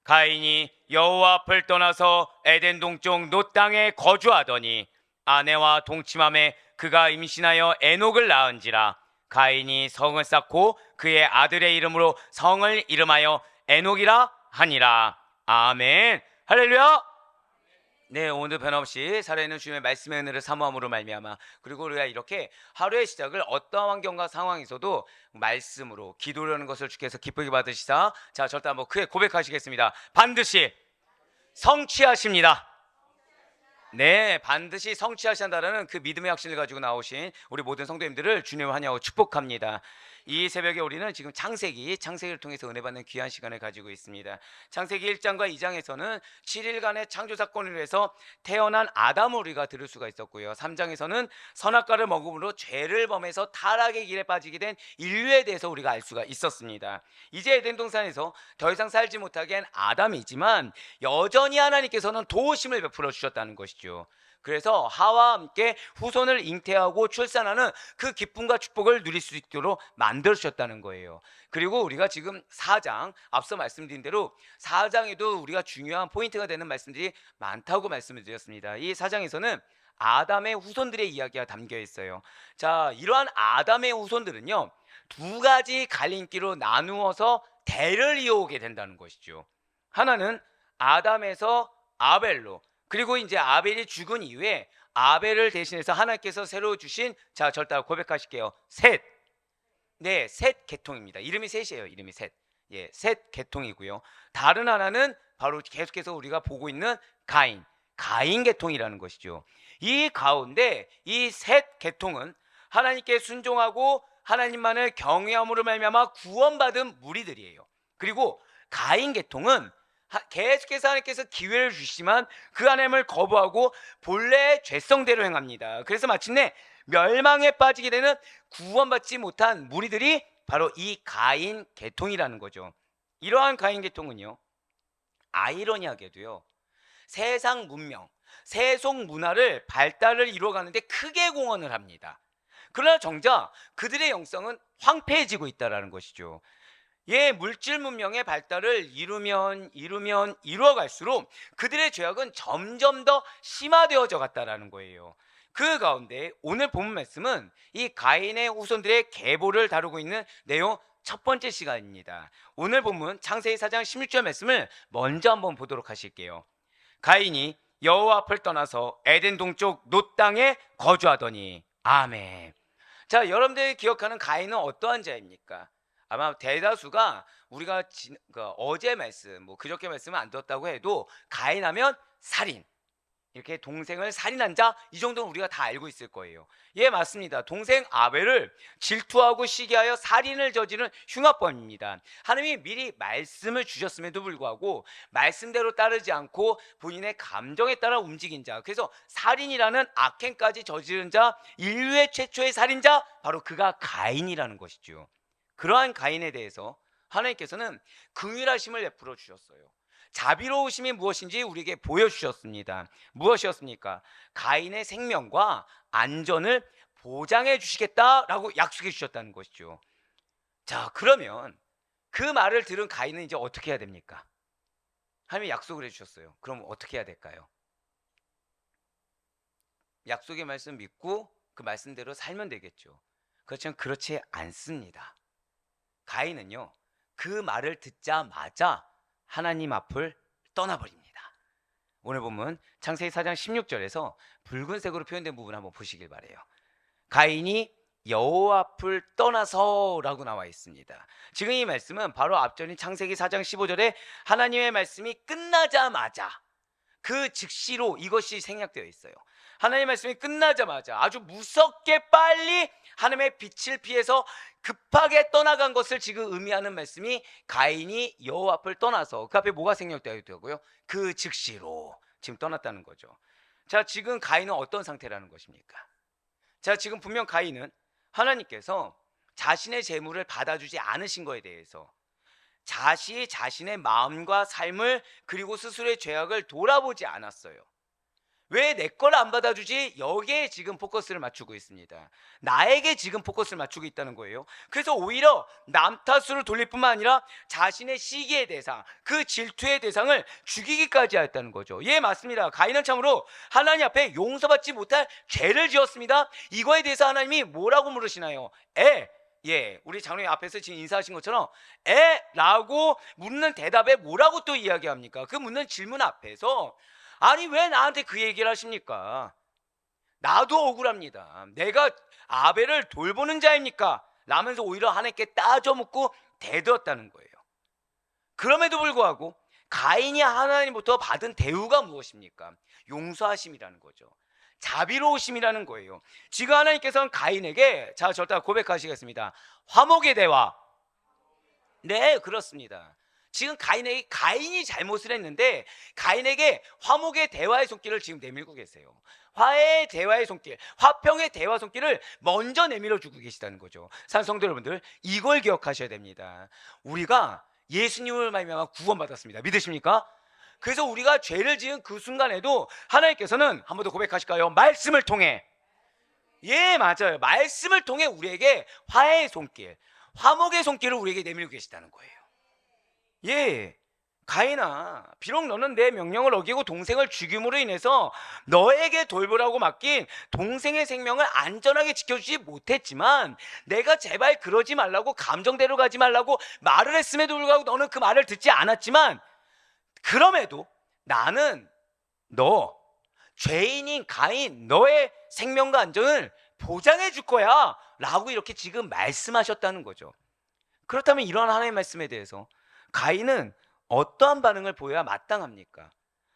가인이 여호와 앞을 떠나서 에덴 동쪽 놋 땅에 거주하더니 아내와 동침함에 그가 임신하여 에녹을 낳은지라. 가인이 성을 쌓고 그의 아들의 이름으로 성을 이름하여 에녹이라 하니라. 아멘. 할렐루야. 네, 오늘 변함없이 살아있는 주님의 말씀의 은혜를 사모함으로 말미암아, 그리고 우리가 이렇게 하루의 시작을 어떠한 환경과 상황에서도 말씀으로 기도하는 것을 주께서 기쁘게 받으시사, 자, 절대 한번 크게 고백하시겠습니다. 반드시 성취하십니다. 네, 반드시 성취하신다라는 그 믿음의 확신을 가지고 나오신 우리 모든 성도님들을 주님 환영하고 축복합니다. 이 새벽에 우리는 지금 창세기를 통해서 은혜 받는 귀한 시간을 가지고 있습니다. 창세기 1장과 2장에서는 7일간의 창조 사건을 위해서 태어난 아담을 우리가 들을 수가 있었고요. 3장에서는 선악과를 먹음으로 죄를 범해서 타락의 길에 빠지게 된 인류에 대해서 우리가 알 수가 있었습니다. 이제 에덴 동산에서 더 이상 살지 못하게 한 아담이지만 여전히 하나님께서는 도우심을 베풀어 주셨다는 것이죠. 그래서 하와와 함께 후손을 잉태하고 출산하는 그 기쁨과 축복을 누릴 수 있도록 만들어 주셨다는 거예요. 그리고 우리가 지금 4장, 앞서 말씀드린 대로 4장에도 우리가 중요한 포인트가 되는 말씀들이 많다고 말씀을 드렸습니다. 이 4장에서는 아담의 후손들의 이야기가 담겨 있어요. 자, 이러한 아담의 후손들은요, 두 가지 갈림길로 나누어서 대를 이어오게 된다는 것이죠. 하나는 아담에서 아벨로, 그리고 이제 아벨이 죽은 이후에 아벨을 대신해서 하나님께서 새로 주신, 자, 절대 고백하실게요. 셋. 네, 셋 계통입니다. 이름이 셋이에요. 이름이 셋. 예, 셋 계통이고요. 다른 하나는 바로 계속해서 우리가 보고 있는 가인 계통이라는 것이죠. 이 가운데 이 셋 계통은 하나님께 순종하고 하나님만을 경외함으로 말미암아 구원받은 무리들이에요. 그리고 가인 계통은 계속해서 하나님께서 기회를 주시지만 그 하나님을 거부하고 본래의 죄성대로 행합니다. 그래서 마침내 멸망에 빠지게 되는 구원받지 못한 무리들이 바로 이 가인 계통이라는 거죠. 이러한 가인 계통은요, 아이러니하게도요, 세상 문명, 세속 문화를 발달을 이루어가는데 크게 공헌을 합니다. 그러나 정작 그들의 영성은 황폐해지고 있다는 것이죠. 예, 물질 문명의 발달을 이루어갈수록 그들의 죄악은 점점 더 심화되어져 갔다라는 거예요. 그 가운데 오늘 본문 말씀은 이 가인의 후손들의 계보를 다루고 있는 내용 첫 번째 시간입니다. 오늘 본문 창세기 4장 16절 말씀을 먼저 한번 보도록 하실게요. 가인이 여호와 앞을 떠나서 에덴 동쪽 놋 땅에 거주하더니. 아멘. 자, 여러분들이 기억하는 가인은 어떠한 자입니까? 아마 대다수가 우리가 어제 말씀, 뭐 그저께 말씀을 안 들었다고 해도 가인하면 살인, 이렇게 동생을 살인한 자, 이 정도는 우리가 다 알고 있을 거예요. 예, 맞습니다. 동생 아벨을 질투하고 시기하여 살인을 저지른 흉악범입니다. 하나님이 미리 말씀을 주셨음에도 불구하고 말씀대로 따르지 않고 본인의 감정에 따라 움직인 자, 그래서 살인이라는 악행까지 저지른 자, 인류의 최초의 살인자, 바로 그가 가인이라는 것이죠. 그러한 가인에 대해서 하나님께서는 긍휼하심을 베풀어 주셨어요. 자비로우심이 무엇인지 우리에게 보여주셨습니다. 무엇이었습니까? 가인의 생명과 안전을 보장해 주시겠다라고 약속해 주셨다는 것이죠. 자, 그러면 그 말을 들은 가인은 이제 어떻게 해야 됩니까? 하나님이 약속을 해주셨어요. 그럼 어떻게 해야 될까요? 약속의 말씀 믿고 그 말씀대로 살면 되겠죠. 그렇지만 그렇지 않습니다. 가인은요, 그 말을 듣자마자 하나님 앞을 떠나버립니다. 오늘 보면 창세기 4장 16절에서 붉은색으로 표현된 부분 한번 보시길 바래요. 가인이 여호와 앞을 떠나서 라고 나와 있습니다. 지금 이 말씀은 바로 앞전인 창세기 4장 15절에 하나님의 말씀이 끝나자마자 그 즉시로 이것이 생략되어 있어요. 하나님의 말씀이 끝나자마자 아주 무섭게 빨리 하나님의 빛을 피해서 급하게 떠나간 것을 지금 의미하는 말씀이 가인이 여호와 앞을 떠나서, 그 앞에 뭐가 생략되어 있다고요? 그 즉시로 지금 떠났다는 거죠. 자, 지금 가인은 어떤 상태라는 것입니까? 자, 지금 분명 가인은 하나님께서 자신의 재물을 받아주지 않으신 것에 대해서 자신의 마음과 삶을, 그리고 스스로의 죄악을 돌아보지 않았어요. 왜 내 걸 안 받아주지? 여기에 지금 포커스를 맞추고 있습니다. 나에게 지금 포커스를 맞추고 있다는 거예요. 그래서 오히려 남 탓으로 돌릴 뿐만 아니라 자신의 시기의 대상, 그 질투의 대상을 죽이기까지 하였다는 거죠. 예, 맞습니다. 가인은 참으로 하나님 앞에 용서받지 못할 죄를 지었습니다. 이거에 대해서 하나님이 뭐라고 물으시나요? 예, 우리 장로님 앞에서 지금 인사하신 것처럼 라고 묻는 대답에 뭐라고 또 이야기합니까? 그 묻는 질문 앞에서 아니 왜 나한테 그 얘기를 하십니까? 나도 억울합니다. 내가 아벨을 돌보는 자입니까? 라면서 오히려 하나님께 따져 묻고 대들었다는 거예요. 그럼에도 불구하고 가인이 하나님부터 받은 대우가 무엇입니까? 용서하심이라는 거죠. 자비로우심이라는 거예요. 지금 하나님께서는 가인에게, 자, 저를 고백하시겠습니다. 화목의 대화. 네, 그렇습니다. 지금 가인이 잘못을 했는데 가인에게 화목의 대화의 손길을 지금 내밀고 계세요. 화해의 대화의 손길, 화평의 대화 손길을 먼저 내밀어 주고 계시다는 거죠. 사랑하는 성도 여러분들, 이걸 기억하셔야 됩니다. 우리가 예수님을 말미암아 구원받았습니다. 믿으십니까? 그래서 우리가 죄를 지은 그 순간에도 하나님께서는 한 번 더 고백하실까요? 말씀을 통해, 예, 맞아요. 말씀을 통해 우리에게 화해의 손길, 화목의 손길을 우리에게 내밀고 계시다는 거예요. 예, 가인아, 비록 너는 내 명령을 어기고 동생을 죽임으로 인해서 너에게 돌보라고 맡긴 동생의 생명을 안전하게 지켜주지 못했지만 내가 제발 그러지 말라고, 감정대로 가지 말라고 말을 했음에도 불구하고 너는 그 말을 듣지 않았지만, 그럼에도 나는 너, 죄인인 가인, 너의 생명과 안전을 보장해 줄 거야 라고 이렇게 지금 말씀하셨다는 거죠. 그렇다면 이러한 하나님의 말씀에 대해서 가인은 어떠한 반응을 보여야 마땅합니까?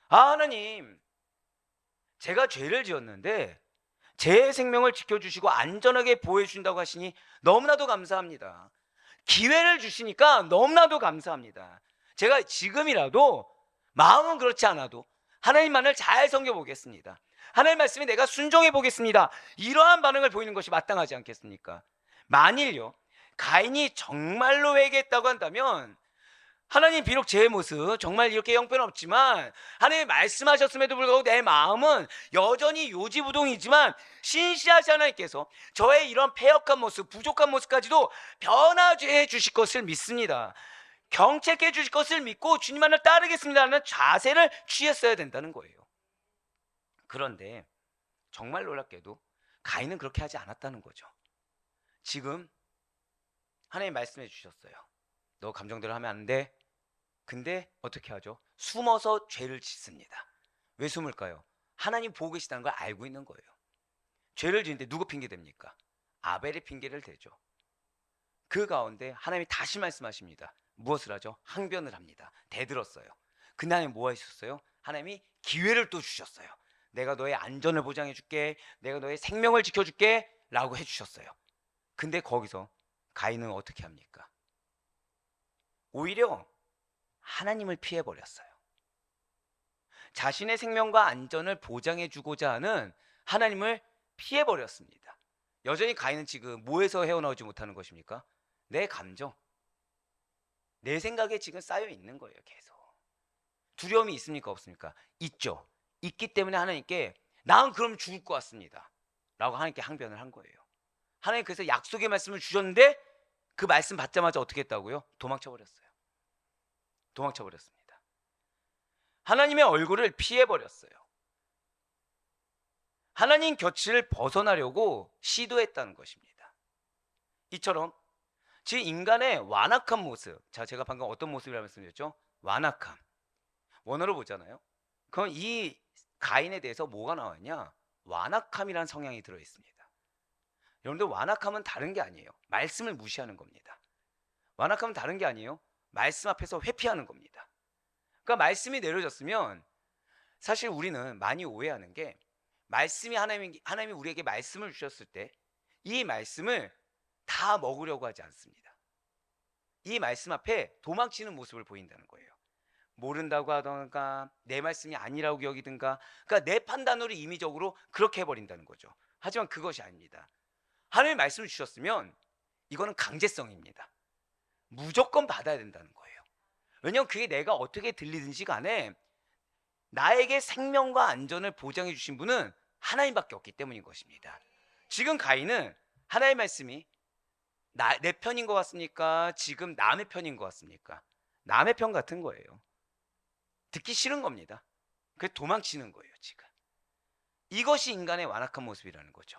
하나님, 제가 죄를 지었는데 제 생명을 지켜주시고 안전하게 보호해 준다고 하시니 너무나도 감사합니다. 기회를 주시니까 너무나도 감사합니다. 제가 지금이라도 마음은 그렇지 않아도 하나님만을 잘 섬겨보겠습니다. 하나님 말씀에 내가 순종해 보겠습니다. 이러한 반응을 보이는 것이 마땅하지 않겠습니까? 만일요, 가인이 정말로 회개했다고 한다면 하나님, 비록 제 모습 정말 이렇게 형편없지만 하나님 말씀하셨음에도 불구하고 내 마음은 여전히 요지부동이지만 신실하신 하나님께서 저의 이런 패역한 모습, 부족한 모습까지도 변화해 주실 것을 믿습니다. 경책해 주실 것을 믿고 주님만을 따르겠습니다라는 자세를 취했어야 된다는 거예요. 그런데 정말 놀랍게도 가인은 그렇게 하지 않았다는 거죠. 지금 하나님 말씀해 주셨어요. 너 감정대로 하면 안 돼. 근데 어떻게 하죠? 숨어서 죄를 짓습니다. 왜 숨을까요? 하나님 보고 계시다는 걸 알고 있는 거예요. 죄를 지는데 누구 핑계 댑니까? 아벨의 핑계를 대죠. 그 가운데 하나님이 다시 말씀하십니다. 무엇을 하죠? 항변을 합니다. 대들었어요. 근데 하나님 뭐 하셨어요? 하나님이 기회를 또 주셨어요. 내가 너의 안전을 보장해 줄게, 내가 너의 생명을 지켜줄게 라고 해주셨어요. 근데 거기서 가인은 어떻게 합니까? 오히려 하나님을 피해버렸어요. 자신의 생명과 안전을 보장해주고자 하는 하나님을 피해버렸습니다. 여전히 가인은 지금 뭐에서 헤어나오지 못하는 것입니까? 내 감정, 내 생각에 지금 쌓여있는 거예요. 계속 두려움이 있습니까? 없습니까? 있죠. 있기 때문에 하나님께 난 그럼 죽을 것 같습니다 라고 하나님께 항변을 한 거예요. 하나님 그래서 약속의 말씀을 주셨는데 그 말씀 받자마자 어떻게 했다고요? 도망쳐버렸습니다. 하나님의 얼굴을 피해버렸어요. 하나님 곁을 벗어나려고 시도했다는 것입니다. 이처럼 지금 인간의 완악한 모습, 자, 제가 방금 어떤 모습이라고 말씀드렸죠? 완악함. 원어로 보잖아요. 그럼 이 가인에 대해서 뭐가 나왔냐? 완악함이라는 성향이 들어있습니다. 여러분들, 완악함은 다른 게 아니에요. 말씀을 무시하는 겁니다. 완악함은 다른 게 아니에요. 말씀 앞에서 회피하는 겁니다. 그러니까 말씀이 내려졌으면 사실 우리는 많이 오해하는 게, 말씀이 하나님이 우리에게 말씀을 주셨을 때 이 말씀을 다 먹으려고 하지 않습니다. 이 말씀 앞에 도망치는 모습을 보인다는 거예요. 모른다고 하던가 내 말씀이 아니라고 여기든가, 그러니까 내 판단으로 임의적으로 그렇게 해버린다는 거죠. 하지만 그것이 아닙니다. 하나님의 말씀을 주셨으면 이거는 강제성입니다. 무조건 받아야 된다는 거예요. 왜냐하면 그게 내가 어떻게 들리든지 간에 나에게 생명과 안전을 보장해 주신 분은 하나님밖에 없기 때문인 것입니다. 지금 가인은 하나님의 말씀이 내 편인 것 같습니까? 지금 남의 편인 것 같습니까? 남의 편 같은 거예요. 듣기 싫은 겁니다. 그래서 도망치는 거예요, 지금. 이것이 인간의 완악한 모습이라는 거죠.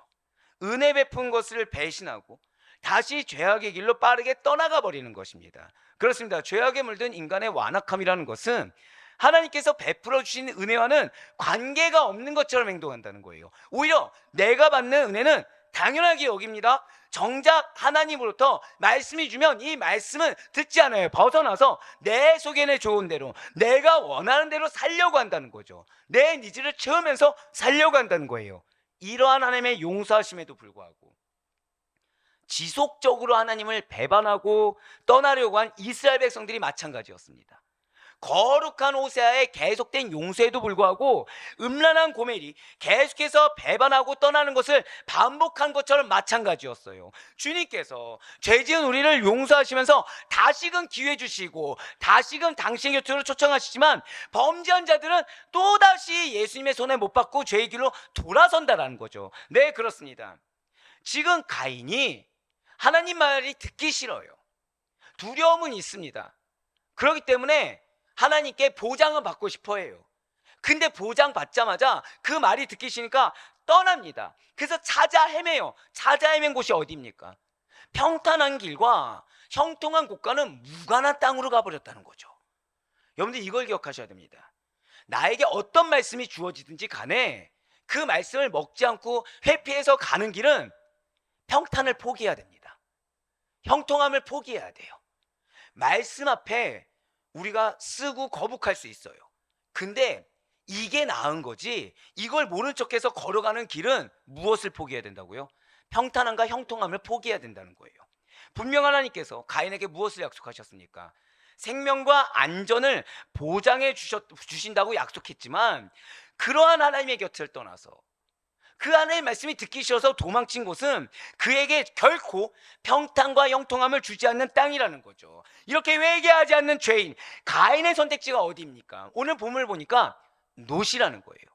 은혜 베푼 것을 배신하고 다시 죄악의 길로 빠르게 떠나가 버리는 것입니다. 그렇습니다. 죄악에 물든 인간의 완악함이라는 것은 하나님께서 베풀어 주신 은혜와는 관계가 없는 것처럼 행동한다는 거예요. 오히려 내가 받는 은혜는 당연하게 여깁니다. 정작 하나님으로부터 말씀이 주면 이 말씀은 듣지 않아요. 벗어나서 내 속에는 좋은 대로 내가 원하는 대로 살려고 한다는 거죠. 내 니즈를 채우면서 살려고 한다는 거예요. 이러한 하나님의 용서하심에도 불구하고 지속적으로 하나님을 배반하고 떠나려고 한 이스라엘 백성들이 마찬가지였습니다. 거룩한 호세아의 계속된 용서에도 불구하고 음란한 고멜이 계속해서 배반하고 떠나는 것을 반복한 것처럼 마찬가지였어요. 주님께서 죄 지은 우리를 용서하시면서 다시금 기회 주시고 다시금 당신 곁으로 초청하시지만 범죄한 자들은 또다시 예수님의 손에 못 받고 죄의 길로 돌아선다라는 거죠. 네, 그렇습니다. 지금 가인이 하나님 말이 듣기 싫어요. 두려움은 있습니다. 그렇기 때문에 하나님께 보장은 받고 싶어 해요. 근데 보장 받자마자 그 말이 듣기 싫으니까 떠납니다. 그래서 찾아 헤매요. 찾아 헤맨 곳이 어디입니까? 평탄한 길과 형통한 곳과는 무관한 땅으로 가버렸다는 거죠. 여러분들 이걸 기억하셔야 됩니다. 나에게 어떤 말씀이 주어지든지 간에 그 말씀을 먹지 않고 회피해서 가는 길은 평탄을 포기해야 됩니다. 형통함을 포기해야 돼요. 말씀 앞에 우리가 쓰고 거북할 수 있어요. 근데 이게 나은 거지, 이걸 모른 척해서 걸어가는 길은 무엇을 포기해야 된다고요? 평탄함과 형통함을 포기해야 된다는 거예요. 분명 하나님께서 가인에게 무엇을 약속하셨습니까? 생명과 안전을 보장해 주신다고 약속했지만 그러한 하나님의 곁을 떠나서 그 하나님의 말씀이 듣기 싫어서 도망친 곳은 그에게 결코 평탄과 형통함을 주지 않는 땅이라는 거죠. 이렇게 회개하지 않는 죄인 가인의 선택지가 어디입니까? 오늘 본문을 보니까 놋이라는 거예요.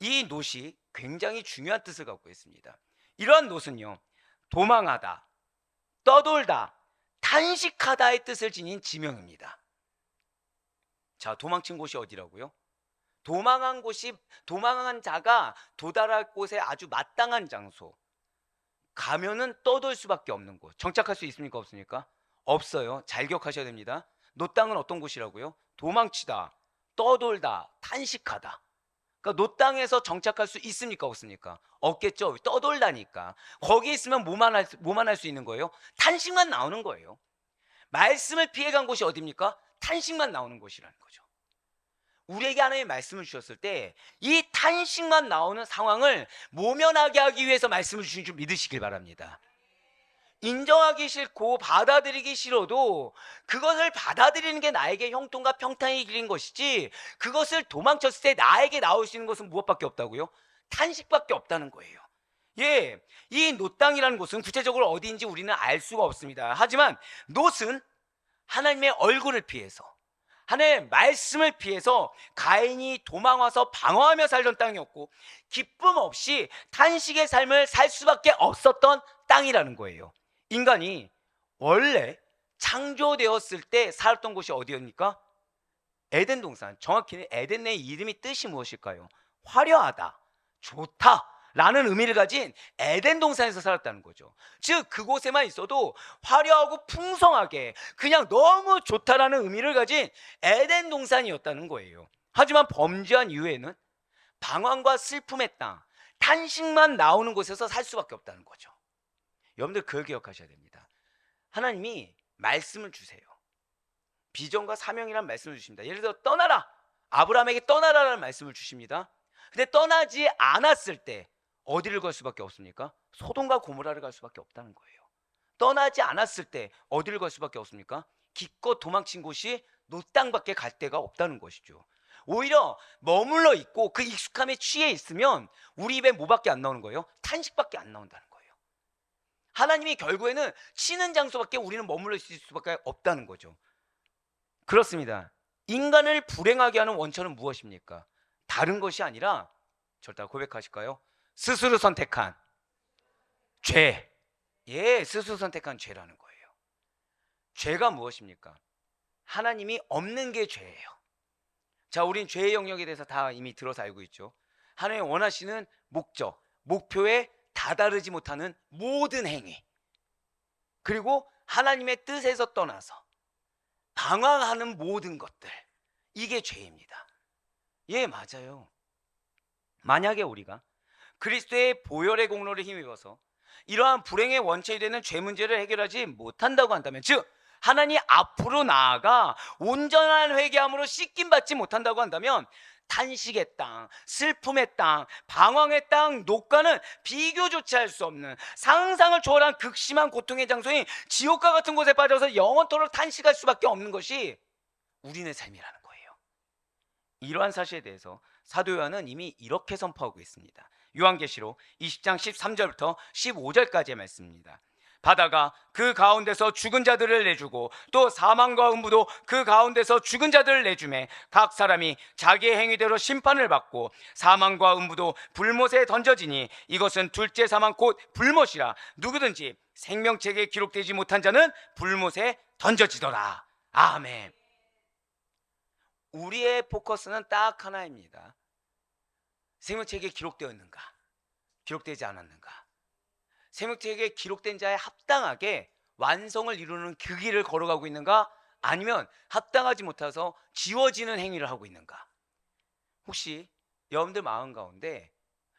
이 놋이 굉장히 중요한 뜻을 갖고 있습니다. 이러한 놋은요, 도망하다, 떠돌다, 탄식하다의 뜻을 지닌 지명입니다. 자, 도망친 곳이 어디라고요? 도망한 자가 도달할 곳에 아주 마땅한 장소, 가면은 떠돌 수밖에 없는 곳. 정착할 수 있습니까? 없습니까? 없어요. 잘 기억하셔야 됩니다. 놋 땅은 어떤 곳이라고요? 도망치다, 떠돌다, 탄식하다. 그러니까 놋 땅에서 정착할 수 있습니까? 없습니까? 없겠죠. 떠돌다니까. 거기 있으면 뭐만 할 수 있는 거예요? 탄식만 나오는 거예요. 말씀을 피해간 곳이 어디입니까? 탄식만 나오는 곳이라는 거죠. 우리에게 하나님의 말씀을 주셨을 때 이 탄식만 나오는 상황을 모면하게 하기 위해서 말씀을 주신 줄 믿으시길 바랍니다. 인정하기 싫고 받아들이기 싫어도 그것을 받아들이는 게 나에게 형통과 평탄의 길인 것이지, 그것을 도망쳤을 때 나에게 나올 수 있는 것은 무엇밖에 없다고요? 탄식밖에 없다는 거예요. 예, 이 놋 땅이라는 곳은 구체적으로 어디인지 우리는 알 수가 없습니다. 하지만 놋은 하나님의 얼굴을 피해서, 하나님의 말씀을 피해서 가인이 도망와서 방어하며 살던 땅이었고, 기쁨 없이 탄식의 삶을 살 수밖에 없었던 땅이라는 거예요. 인간이 원래 창조되었을 때 살았던 곳이 어디입니까? 에덴 동산. 정확히는 에덴의 이름이 뜻이 무엇일까요? 화려하다, 좋다 라는 의미를 가진 에덴 동산에서 살았다는 거죠. 즉 그곳에만 있어도 화려하고 풍성하게 그냥 너무 좋다라는 의미를 가진 에덴 동산이었다는 거예요. 하지만 범죄한 이후에는 방황과 슬픔의 땅, 탄식만 나오는 곳에서 살 수밖에 없다는 거죠. 여러분들 그걸 기억하셔야 됩니다. 하나님이 말씀을 주세요. 비전과 사명이라는 말씀을 주십니다. 예를 들어 떠나라, 아브라함에게 떠나라라는 말씀을 주십니다. 근데 떠나지 않았을 때 어디를 갈 수밖에 없습니까? 소돔과 고모라를 갈 수밖에 없다는 거예요. 떠나지 않았을 때 어디를 갈 수밖에 없습니까? 기껏 도망친 곳이 놋 땅밖에 갈 데가 없다는 것이죠. 오히려 머물러 있고 그 익숙함에 취해 있으면 우리 입에 뭐밖에 안 나오는 거예요? 탄식밖에 안 나온다는 거예요. 하나님이 결국에는 치는 장소밖에 우리는 머물러 있을 수밖에 없다는 거죠. 그렇습니다. 인간을 불행하게 하는 원천은 무엇입니까? 다른 것이 아니라 절대 고백하실까요? 스스로 선택한 죄. 예, 스스로 선택한 죄라는 거예요. 죄가 무엇입니까? 하나님이 없는 게 죄예요. 자, 우린 죄의 영역에 대해서 다 이미 들어서 알고 있죠. 하나님 원하시는 목적, 목표에 다다르지 못하는 모든 행위, 그리고 하나님의 뜻에서 떠나서 방황하는 모든 것들, 이게 죄입니다. 예, 맞아요. 만약에 우리가 그리스도의 보혈의 공로를 힘입어서 이러한 불행의 원천이 되는 죄 문제를 해결하지 못한다고 한다면, 즉 하나님 앞으로 나아가 온전한 회개함으로 씻김받지 못한다고 한다면, 탄식의 땅, 슬픔의 땅, 방황의 땅, 녹가는 비교조차 할 수 없는 상상을 초월한 극심한 고통의 장소인 지옥과 같은 곳에 빠져서 영원토록 탄식할 수밖에 없는 것이 우리의 삶이라는 거예요. 이러한 사실에 대해서 사도 요한은 이미 이렇게 선포하고 있습니다. 요한계시록 20장 13절부터 15절까지의 말씀입니다. 바다가 그 가운데서 죽은 자들을 내주고 또 사망과 음부도 그 가운데서 죽은 자들을 내주매 각 사람이 자기의 행위대로 심판을 받고 사망과 음부도 불못에 던져지니 이것은 둘째 사망 곧 불못이라. 누구든지 생명책에 기록되지 못한 자는 불못에 던져지더라. 아멘. 우리의 포커스는 딱 하나입니다. 생명책에 기록되었는가, 기록되지 않았는가. 생명책에 기록된 자에 합당하게 완성을 이루는 그 길을 걸어가고 있는가, 아니면 합당하지 못해서 지워지는 행위를 하고 있는가. 혹시 여러분들 마음 가운데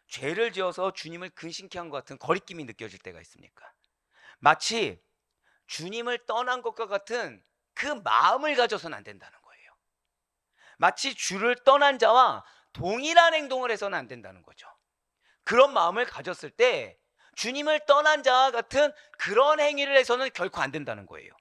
죄를 지어서 주님을 근심케 한 것 같은 거리낌이 느껴질 때가 있습니까? 마치 주님을 떠난 것과 같은 그 마음을 가져서는 안 된다는 거예요. 마치 주를 떠난 자와 동일한 행동을 해서는 안 된다는 거죠. 그런 마음을 가졌을 때 주님을 떠난 자와 같은 그런 행위를 해서는 결코 안 된다는 거예요.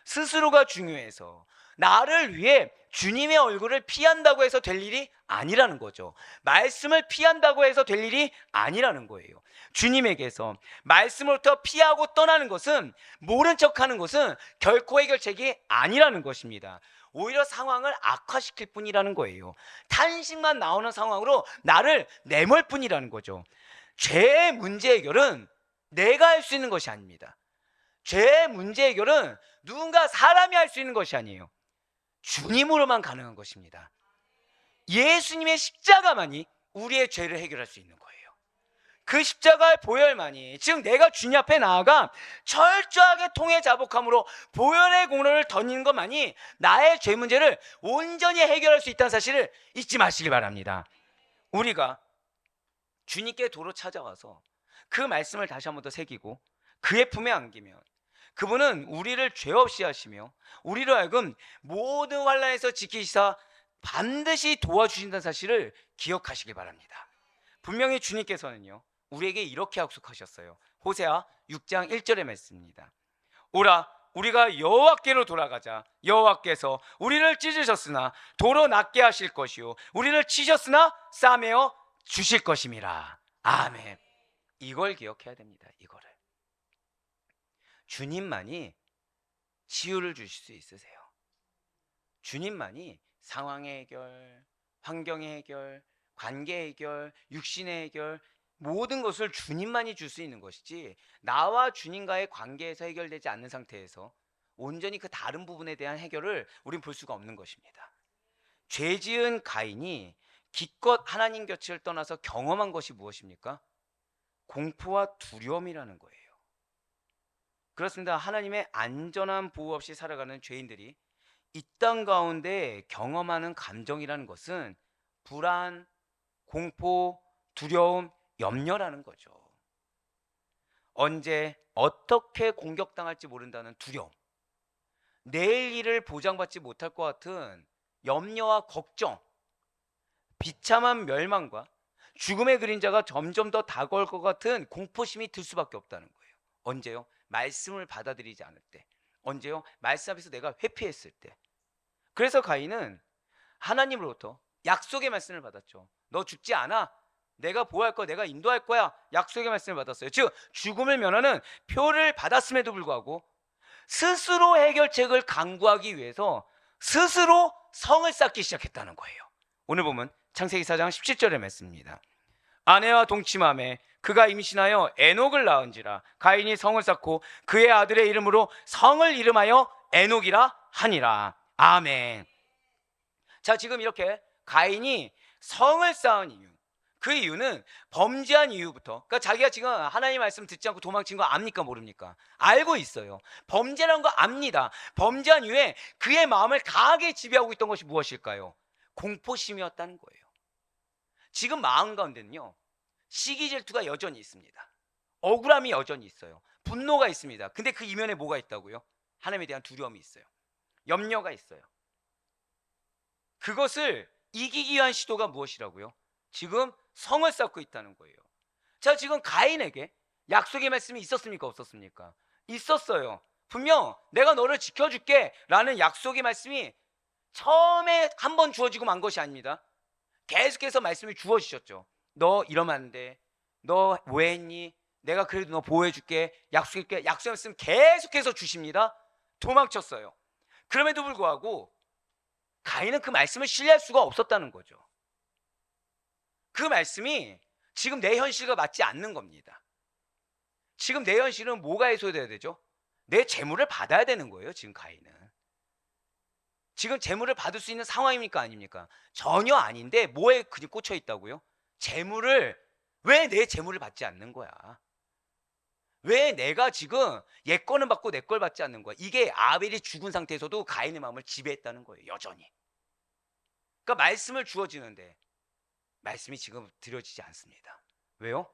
스스로가 중요해서 나를 위해 주님의 얼굴을 피한다고 해서 될 일이 아니라는 거죠. 말씀을 피한다고 해서 될 일이 아니라는 거예요. 주님에게서 말씀으로부터 피하고 떠나는 것은, 모른 척하는 것은 결코 해결책이 아니라는 것입니다. 오히려 상황을 악화시킬 뿐이라는 거예요. 탄식만 나오는 상황으로 나를 내몰 뿐이라는 거죠. 죄의 문제 해결은 내가 할 수 있는 것이 아닙니다. 죄의 문제 해결은 누군가 사람이 할 수 있는 것이 아니에요. 주님으로만 가능한 것입니다. 예수님의 십자가만이 우리의 죄를 해결할 수 있는 거예요. 그 십자가의 보혈만이, 즉 내가 주님 앞에 나아가 철저하게 통해 자복함으로 보혈의 공로를 던지는 것만이 나의 죄 문제를 온전히 해결할 수 있다는 사실을 잊지 마시기 바랍니다. 우리가 주님께 도로 찾아와서 그 말씀을 다시 한 번 더 새기고 그의 품에 안기면, 그분은 우리를 죄 없이 하시며 우리로 하여금 모든 환난에서 지키시사 반드시 도와주신다는 사실을 기억하시기 바랍니다. 분명히 주님께서는요, 우리에게 이렇게 약속하셨어요. 호세아 6장 1절의 말씀입니다. 오라, 우리가 여호와께로 돌아가자. 여호와께서 우리를 찢으셨으나 도로 낫게 하실 것이요 우리를 치셨으나 싸매어 주실 것임이라. 아멘. 이걸 기억해야 됩니다. 이거를. 주님만이 치유를 주실 수 있으세요. 주님만이 상황의 해결, 환경의 해결, 관계 해결, 육신의 해결, 모든 것을 주님만이 줄 수 있는 것이지, 나와 주님과의 관계에서 해결되지 않는 상태에서 온전히 그 다른 부분에 대한 해결을 우린 볼 수가 없는 것입니다. 죄 지은 가인이 기껏 하나님 곁을 떠나서 경험한 것이 무엇입니까? 공포와 두려움이라는 거예요. 그렇습니다. 하나님의 안전한 보호 없이 살아가는 죄인들이 이 땅 가운데 경험하는 감정이라는 것은 불안, 공포, 두려움, 염려라는 거죠. 언제 어떻게 공격당할지 모른다는 두려움, 내일 일을 보장받지 못할 것 같은 염려와 걱정, 비참한 멸망과 죽음의 그림자가 점점 더 다가올 것 같은 공포심이 들 수밖에 없다는 거예요. 언제요? 말씀을 받아들이지 않을 때. 언제요? 말씀 앞에서 내가 회피했을 때. 그래서 가인은 하나님으로부터 약속의 말씀을 받았죠. 너 죽지 않아. 내가 보호할 거야. 내가 인도할 거야. 약속의 말씀을 받았어요. 즉 죽음을 면하는 표를 받았음에도 불구하고 스스로 해결책을 강구하기 위해서 스스로 성을 쌓기 시작했다는 거예요. 오늘 보면 창세기 4장 17절의 말씀입니다. 아내와 동침함에 그가 임신하여 에녹을 낳은지라. 가인이 성을 쌓고 그의 아들의 이름으로 성을 이름하여 에녹이라 하니라. 아멘. 자, 지금 이렇게 가인이 성을 쌓은 이유, 그 이유는 범죄한 이유부터, 그러니까 자기가 지금 하나님 말씀 듣지 않고 도망친 거 압니까 모릅니까? 알고 있어요. 범죄라는 거 압니다. 범죄한 이유에 그의 마음을 강하게 지배하고 있던 것이 무엇일까요? 공포심이었다는 거예요. 지금 마음 가운데는요, 시기 질투가 여전히 있습니다. 억울함이 여전히 있어요. 분노가 있습니다. 근데 그 이면에 뭐가 있다고요? 하나님에 대한 두려움이 있어요. 염려가 있어요. 그것을 이기기 위한 시도가 무엇이라고요? 지금 성을 쌓고 있다는 거예요. 자, 지금 가인에게 약속의 말씀이 있었습니까? 없었습니까? 있었어요. 분명 내가 너를 지켜줄게 라는 약속의 말씀이 처음에 한 번 주어지고 만 것이 아닙니다. 계속해서 말씀이 주어지셨죠. 너 이러면 안 돼. 너 왜 했니? 내가 그래도 너 보호해줄게. 약속의 말씀 계속해서 주십니다. 도망쳤어요. 그럼에도 불구하고 가인은 그 말씀을 신뢰할 수가 없었다는 거죠. 그 말씀이 지금 내 현실과 맞지 않는 겁니다. 지금 내 현실은 뭐가 해소돼야 되죠? 내 재물을 받아야 되는 거예요. 지금 가인은 지금 재물을 받을 수 있는 상황입니까? 아닙니까? 전혀 아닌데 뭐에 그냥 꽂혀 있다고요? 재물을, 왜 내 재물을 받지 않는 거야? 왜 내가 지금 얘 거는 받고 내 걸 받지 않는 거야? 이게 아벨이 죽은 상태에서도 가인의 마음을 지배했다는 거예요. 여전히. 그러니까 말씀을 주어지는데 말씀이 지금 드려지지 않습니다. 왜요?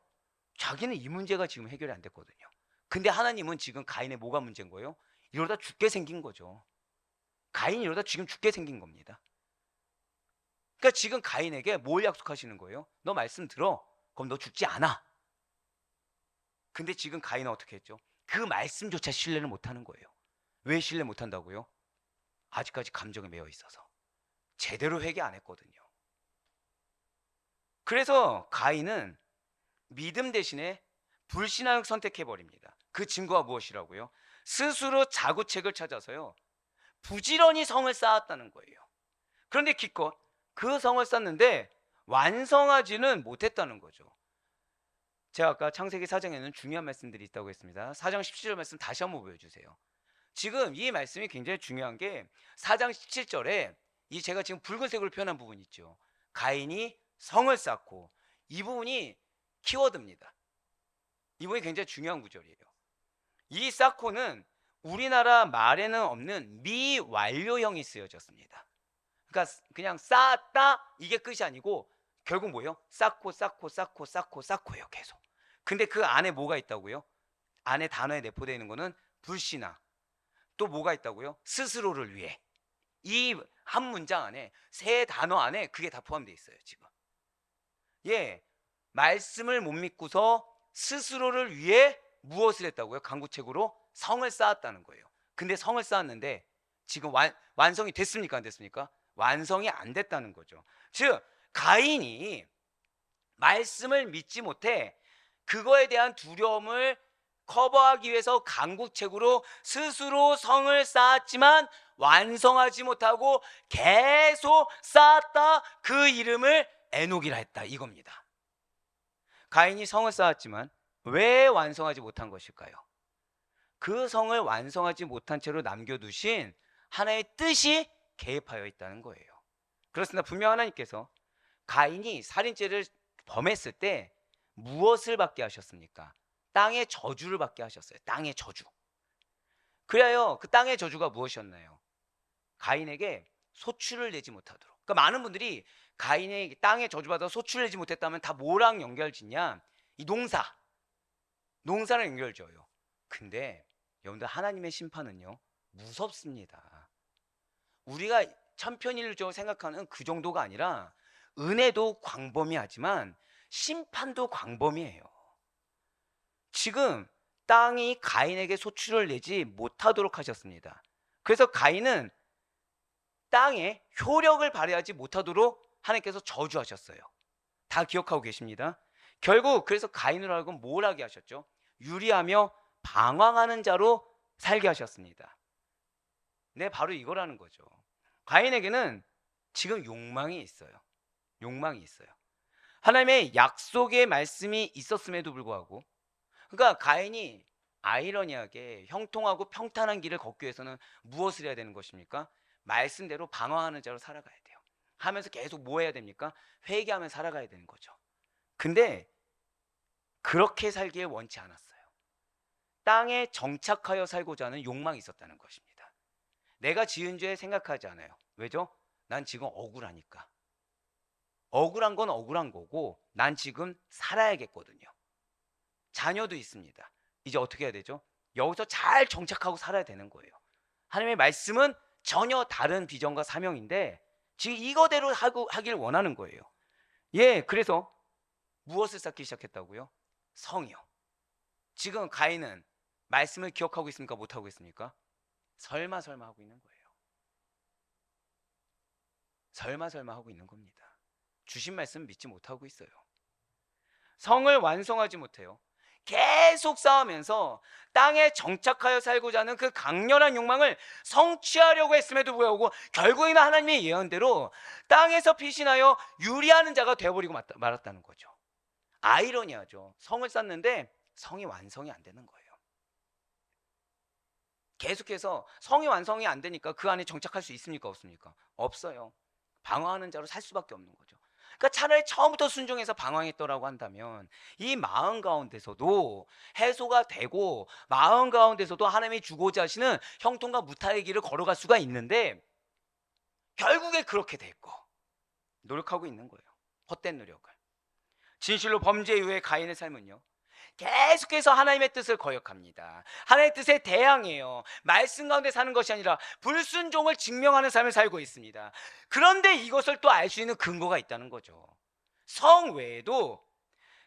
자기는 이 문제가 지금 해결이 안 됐거든요. 근데 하나님은 지금 가인의 뭐가 문제인 거예요? 이러다 죽게 생긴 거죠. 가인이 이러다 지금 죽게 생긴 겁니다. 그러니까 지금 가인에게 뭘 약속하시는 거예요? 너 말씀 들어. 그럼 너 죽지 않아. 근데 지금 가인은 어떻게 했죠? 그 말씀조차 신뢰를 못하는 거예요. 왜 신뢰 못한다고요? 아직까지 감정에 매여 있어서 제대로 회개 안 했거든요. 그래서 가인은 믿음 대신에 불신앙을 선택해버립니다. 그 증거가 무엇이라고요? 스스로 자구책을 찾아서요, 부지런히 성을 쌓았다는 거예요. 그런데 기껏 그 성을 쌓는데 완성하지는 못했다는 거죠. 제가 아까 창세기 4장에는 중요한 말씀들이 있다고 했습니다. 4장 17절 말씀 다시 한번 보여주세요. 지금 이 말씀이 굉장히 중요한 게 4장 17절에 이 제가 지금 붉은색으로 표현한 부분 있죠. 가인이 성을 쌓고, 이 부분이 키워드입니다. 이 부분이 굉장히 중요한 구절이에요. 이 쌓고는 우리나라 말에는 없는 미완료형이 쓰여졌습니다. 그러니까 그냥 쌓았다 이게 끝이 아니고 결국 뭐예요? 쌓고예요 계속. 근데 그 안에 뭐가 있다고요? 안에 단어에 내포되어 있는 거는 불신앙, 또 뭐가 있다고요? 스스로를 위해. 이 한 문장 안에, 세 단어 안에 그게 다 포함되어 있어요. 지금 말씀을 못 믿고서 스스로를 위해 무엇을 했다고요? 강구책으로 성을 쌓았다는 거예요. 근데 성을 쌓았는데 지금 완성이 됐습니까? 안 됐습니까? 완성이 안 됐다는 거죠. 즉 가인이 말씀을 믿지 못해 그거에 대한 두려움을 커버하기 위해서 강구책으로 스스로 성을 쌓았지만 완성하지 못하고 계속 쌓았다. 그 이름을 에녹이라 했다, 이겁니다. 가인이 성을 쌓았지만 왜 완성하지 못한 것일까요? 그 성을 완성하지 못한 채로 남겨두신 하나의 뜻이 개입하여 있다는 거예요. 그렇습니다. 분명 하나님께서 가인이 살인죄를 범했을 때 무엇을 받게 하셨습니까? 땅의 저주를 받게 하셨어요. 땅의 저주. 그래요. 그 땅의 저주가 무엇이었나요? 가인에게 소출을 내지 못하도록. 그러니까 많은 분들이 가인의 땅에 저주받아 소출을 내지 못했다면 다 뭐랑 연결짓냐? 이 농사랑 연결져요. 근데 여러분들, 하나님의 심판은요 무섭습니다. 우리가 천편일률적으로 생각하는 그 정도가 아니라 은혜도 광범위하지만 심판도 광범위해요. 지금 땅이 가인에게 소출을 내지 못하도록 하셨습니다. 그래서 가인은 땅에 효력을 발휘하지 못하도록 하나님께서 저주하셨어요. 다 기억하고 계십니다. 결국 그래서 가인으로 하여금 뭘 하게 하셨죠? 유리하며 방황하는 자로 살게 하셨습니다. 네, 바로 이거라는 거죠. 가인에게는 지금 욕망이 있어요. 욕망이 있어요. 하나님의 약속의 말씀이 있었음에도 불구하고, 그러니까 가인이 아이러니하게 형통하고 평탄한 길을 걷기 위해서는 무엇을 해야 되는 것입니까? 말씀대로 방황하는 자로 살아가야 돼요. 하면서 계속 뭐 해야 됩니까? 회개하며 살아가야 되는 거죠. 근데 그렇게 살기에 원치 않았어요. 땅에 정착하여 살고자 하는 욕망이 있었다는 것입니다. 내가 지은 죄 생각하지 않아요. 왜죠? 난 지금 억울하니까. 억울한 건 억울한 거고 난 지금 살아야겠거든요. 자녀도 있습니다. 이제 어떻게 해야 되죠? 여기서 잘 정착하고 살아야 되는 거예요. 하나님의 말씀은 전혀 다른 비전과 사명인데 지금 이거대로 하길 원하는 거예요. 예, 그래서 무엇을 쌓기 시작했다고요? 성이요. 지금 가인은 말씀을 기억하고 있습니까? 못하고 있습니까? 설마 하고 있는 거예요. 설마 하고 있는 겁니다. 주신 말씀 믿지 못하고 있어요. 성을 완성하지 못해요. 계속 싸우면서 땅에 정착하여 살고자 하는 그 강렬한 욕망을 성취하려고 했음에도 불구하고 결국에는 하나님의 예언대로 땅에서 피신하여 유리하는 자가 되어버리고 말았다는 거죠. 아이러니하죠. 성을 쌓는데 성이 완성이 안 되는 거예요. 계속해서 성이 완성이 안 되니까 그 안에 정착할 수 있습니까? 없습니까? 없어요. 방황하는 자로 살 수밖에 없는 거죠. 그러니까 차라리 처음부터 순종해서 방황했더라고 한다면 이 마음 가운데서도 해소가 되고 마음 가운데서도 하나님이 주고자 하시는 형통과 무탈의 길을 걸어갈 수가 있는데 결국에 그렇게 됐고 노력하고 있는 거예요. 헛된 노력을. 진실로 범죄 이후의 가인의 삶은요, 계속해서 하나님의 뜻을 거역합니다. 하나님의 뜻에 대항해요. 말씀 가운데 사는 것이 아니라 불순종을 증명하는 삶을 살고 있습니다. 그런데 이것을 또 알 수 있는 근거가 있다는 거죠. 성 외에도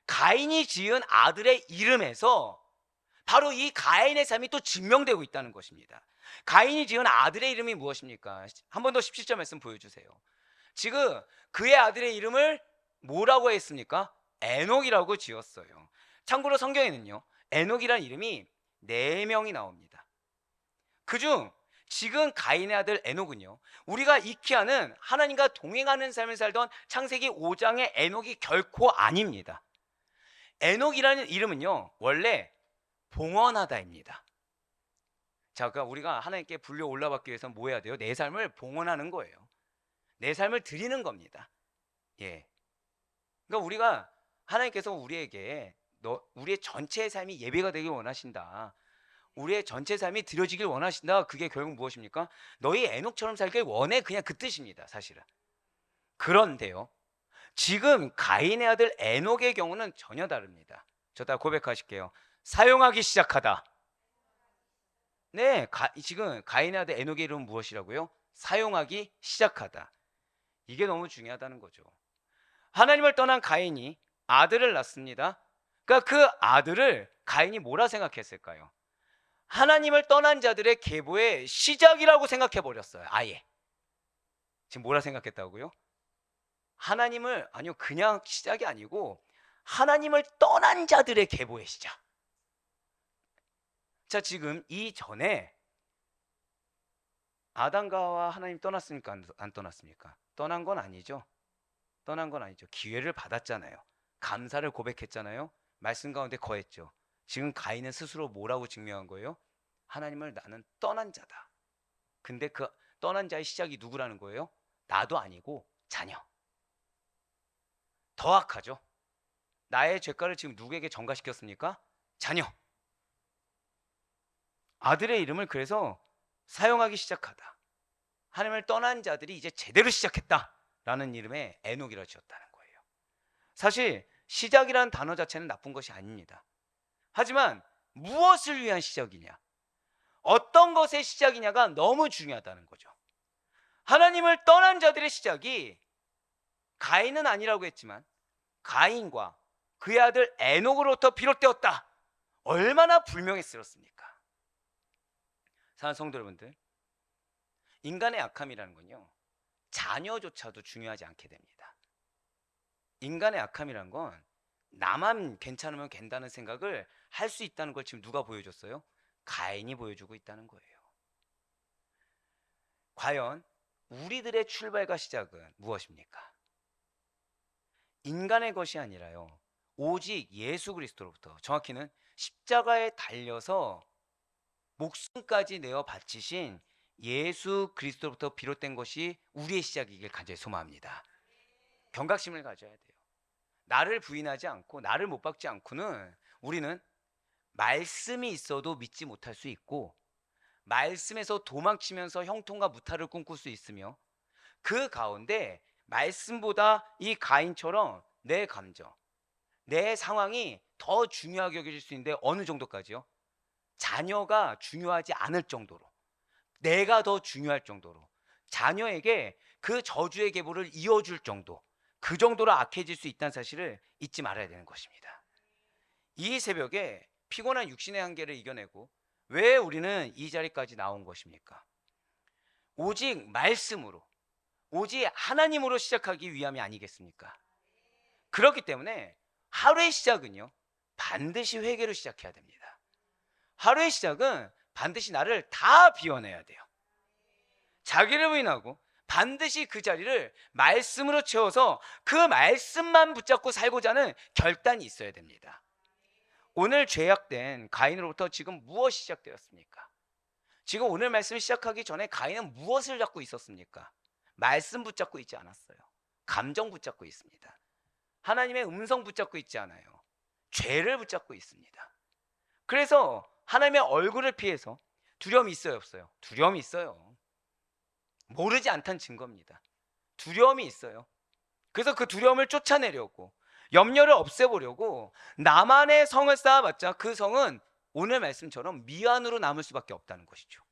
가인이 지은 아들의 이름에서 바로 이 가인의 삶이 또 증명되고 있다는 것입니다. 가인이 지은 아들의 이름이 무엇입니까? 한 번 더 17절 말씀 보여주세요. 지금 그의 아들의 이름을 뭐라고 했습니까? 에녹이라고 지었어요. 참고로 성경에는요, 에녹이라는 이름이 4명이 나옵니다. 그중 지금 가인의 아들 에녹은요, 우리가 익히 아는 하나님과 동행하는 삶을 살던 창세기 5장의 에녹이 결코 아닙니다. 에녹이라는 이름은요, 원래 봉헌하다입니다. 자, 그러니까 우리가 하나님께 불려 올라받기 위해서는 뭐 해야 돼요? 내 삶을 봉헌하는 거예요. 내 삶을 드리는 겁니다. 예. 그러니까 우리가 하나님께서 우리에게 우리의 전체 삶이 예배가 되길 원하신다. 우리의 전체 삶이 드려지길 원하신다. 그게 결국 무엇입니까? 너희 에녹처럼 살길 원해. 그냥 그 뜻입니다. 사실은. 그런데요, 지금 가인의 아들 에녹의 경우는 전혀 다릅니다. 저 다 고백하실게요. 사용하기 시작하다. 네, 지금 가인의 아들 에녹의 이름은 무엇이라고요? 사용하기 시작하다. 이게 너무 중요하다는 거죠. 하나님을 떠난 가인이 아들을 낳습니다. 그러니까 그 아들을 가인이 뭐라 생각했을까요? 하나님을 떠난 자들의 계보의 시작이라고 생각해 버렸어요. 아예. 지금 뭐라 생각했다고요? 하나님을, 아니요, 그냥 시작이 아니고 하나님을 떠난 자들의 계보의 시작. 자, 지금 이전에 아담과 하와 하나님 떠났습니까? 안 떠났습니까? 떠난 건 아니죠. 떠난 건 아니죠. 기회를 받았잖아요. 감사를 고백했잖아요. 말씀 가운데 거했죠. 지금 가인은 스스로 뭐라고 증명한 거예요? 하나님을 나는 떠난 자다. 근데 그 떠난 자의 시작이 누구라는 거예요? 나도 아니고 자녀. 더 악하죠. 나의 죄가를 지금 누구에게 전가시켰습니까? 자녀. 아들의 이름을 그래서 사용하기 시작하다. 하나님을 떠난 자들이 이제 제대로 시작했다라는 이름의 에녹이라 지었다는 거예요. 사실 시작이라는 단어 자체는 나쁜 것이 아닙니다. 하지만 무엇을 위한 시작이냐, 어떤 것의 시작이냐가 너무 중요하다는 거죠. 하나님을 떠난 자들의 시작이 가인은 아니라고 했지만 가인과 그의 아들 에녹으로부터 비롯되었다. 얼마나 불명예스럽습니까? 사랑하는 성도 여러분들, 인간의 악함이라는 건요, 자녀조차도 중요하지 않게 됩니다. 인간의 악함이란 건 나만 괜찮으면 된다는 생각을 할 수 있다는 걸 지금 누가 보여줬어요? 가인이 보여주고 있다는 거예요. 과연 우리들의 출발과 시작은 무엇입니까? 인간의 것이 아니라요, 오직 예수 그리스도로부터, 정확히는 십자가에 달려서 목숨까지 내어 바치신 예수 그리스도로부터 비롯된 것이 우리의 시작이길 간절히 소망합니다. 경각심을 가져야 돼요. 나를 부인하지 않고 나를 못 박지 않고는 우리는 말씀이 있어도 믿지 못할 수 있고, 말씀에서 도망치면서 형통과 무탈을 꿈꿀 수 있으며, 그 가운데 말씀보다 이 가인처럼 내 감정, 내 상황이 더 중요하게 여겨질 수 있는데, 어느 정도까지요? 자녀가 중요하지 않을 정도로, 내가 더 중요할 정도로, 자녀에게 그 저주의 계보를 이어줄 정도, 그 정도로 악해질 수 있다는 사실을 잊지 말아야 되는 것입니다. 이 새벽에 피곤한 육신의 한계를 이겨내고 왜 우리는 이 자리까지 나온 것입니까? 오직 말씀으로, 오직 하나님으로 시작하기 위함이 아니겠습니까? 그렇기 때문에 하루의 시작은요, 반드시 회개로 시작해야 됩니다. 하루의 시작은 반드시 나를 다 비워내야 돼요. 자기를 부인하고 반드시 그 자리를 말씀으로 채워서 그 말씀만 붙잡고 살고자 하는 결단이 있어야 됩니다. 오늘 죄악된 가인으로부터 지금 무엇이 시작되었습니까? 지금 오늘 말씀을 시작하기 전에 가인은 무엇을 잡고 있었습니까? 말씀 붙잡고 있지 않았어요. 감정 붙잡고 있습니다. 하나님의 음성 붙잡고 있지 않아요. 죄를 붙잡고 있습니다. 그래서 하나님의 얼굴을 피해서, 두려움이 있어요, 없어요? 두려움이 있어요. 모르지 않다는 증거입니다. 두려움이 있어요. 그래서 그 두려움을 쫓아내려고, 염려를 없애보려고 나만의 성을 쌓아봤자 그 성은 오늘 말씀처럼 미완으로 남을 수밖에 없다는 것이죠.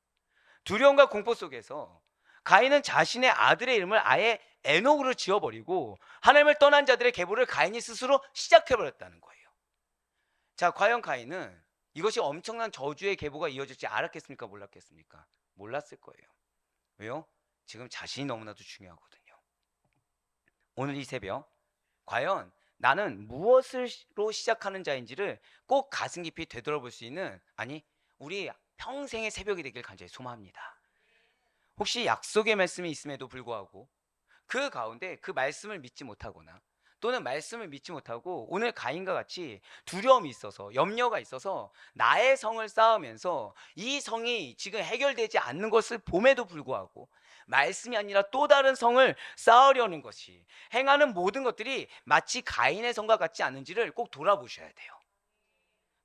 두려움과 공포 속에서 가인은 자신의 아들의 이름을 아예 에녹으로 지어버리고 하나님을 떠난 자들의 계보를 가인이 스스로 시작해버렸다는 거예요. 자, 과연 가인은 이것이 엄청난 저주의 계보가 이어질지 알았겠습니까? 몰랐겠습니까? 몰랐을 거예요. 왜요? 지금 자신이 너무나도 중요하거든요. 오늘 이 새벽, 과연 나는 무엇으로 시작하는 자인지를 꼭 가슴 깊이 되돌아볼 수 있는, 아니, 우리 평생의 새벽이 되길 간절히 소망합니다. 혹시 약속의 말씀이 있음에도 불구하고 그 가운데 그 말씀을 믿지 못하거나, 또는 말씀을 믿지 못하고 오늘 가인과 같이 두려움이 있어서, 염려가 있어서 나의 성을 쌓으면서 이 성이 지금 해결되지 않는 것을 봄에도 불구하고 말씀이 아니라 또 다른 성을 쌓으려는 것이, 행하는 모든 것들이 마치 가인의 성과 같지 않은지를 꼭 돌아보셔야 돼요.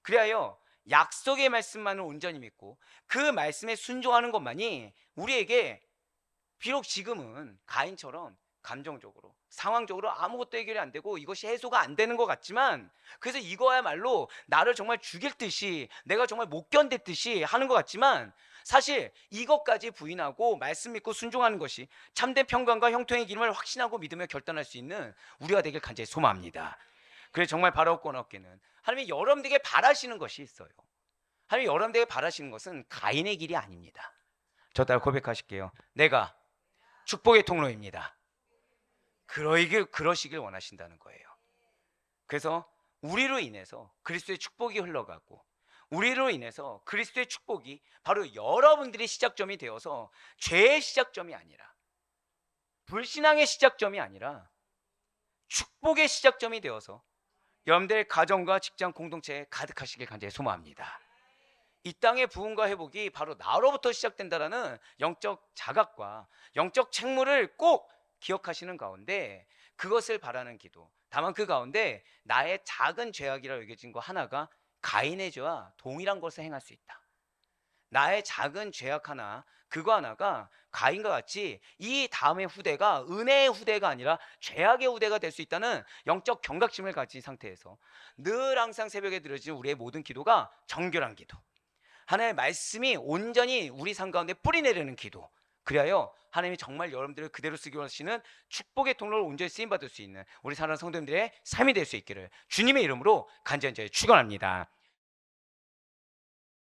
그래야 약속의 말씀만을 온전히 믿고 그 말씀에 순종하는 것만이 우리에게, 비록 지금은 가인처럼 감정적으로, 상황적으로 아무것도 해결이 안 되고 이것이 해소가 안 되는 것 같지만, 그래서 이거야말로 나를 정말 죽일 듯이, 내가 정말 못 견딜 듯이 하는 것 같지만, 사실 이것까지 부인하고 말씀 믿고 순종하는 것이 참된 평강과 형통의 기름을 확신하고 믿으며 결단할 수 있는 우리가 되길 간절히 소망합니다. 그래서 정말 바라옵고 얻기는, 하나님이 여러분들에게 바라시는 것이 있어요. 하나님이 여러분들에게 바라시는 것은 가인의 길이 아닙니다. 저 따라 고백하실게요. 내가 축복의 통로입니다. 그러시길 원하신다는 거예요. 그래서 우리로 인해서 그리스도의 축복이 흘러가고, 우리로 인해서 그리스도의 축복이 바로 여러분들의 시작점이 되어서 죄의 시작점이 아니라, 불신앙의 시작점이 아니라 축복의 시작점이 되어서 여러분들의 가정과 직장 공동체에 가득하시길 간절히 소망합니다. 이 땅의 부흥과 회복이 바로 나로부터 시작된다라는 영적 자각과 영적 책무를 꼭 기억하시는 가운데, 그것을 바라는 기도, 다만 그 가운데 나의 작은 죄악이라 여겨진 거 하나가 가인의 죄와 동일한 것을 행할 수 있다. 나의 작은 죄악 하나, 그거 하나가 가인과 같이 이 다음의 후대가 은혜의 후대가 아니라 죄악의 후대가 될 수 있다는 영적 경각심을 가진 상태에서 늘 항상 새벽에 드려지는 우리의 모든 기도가 정결한 기도, 하나님의 말씀이 온전히 우리 삶 가운데 뿌리내리는 기도, 그리하여 하나님이 정말 여러분들을 그대로 쓰기 원하시는 축복의 통로를 온전히 쓰임받을 수 있는 우리 사랑하는 성도님들의 삶이 될 수 있기를 주님의 이름으로 간절히 축원합니다.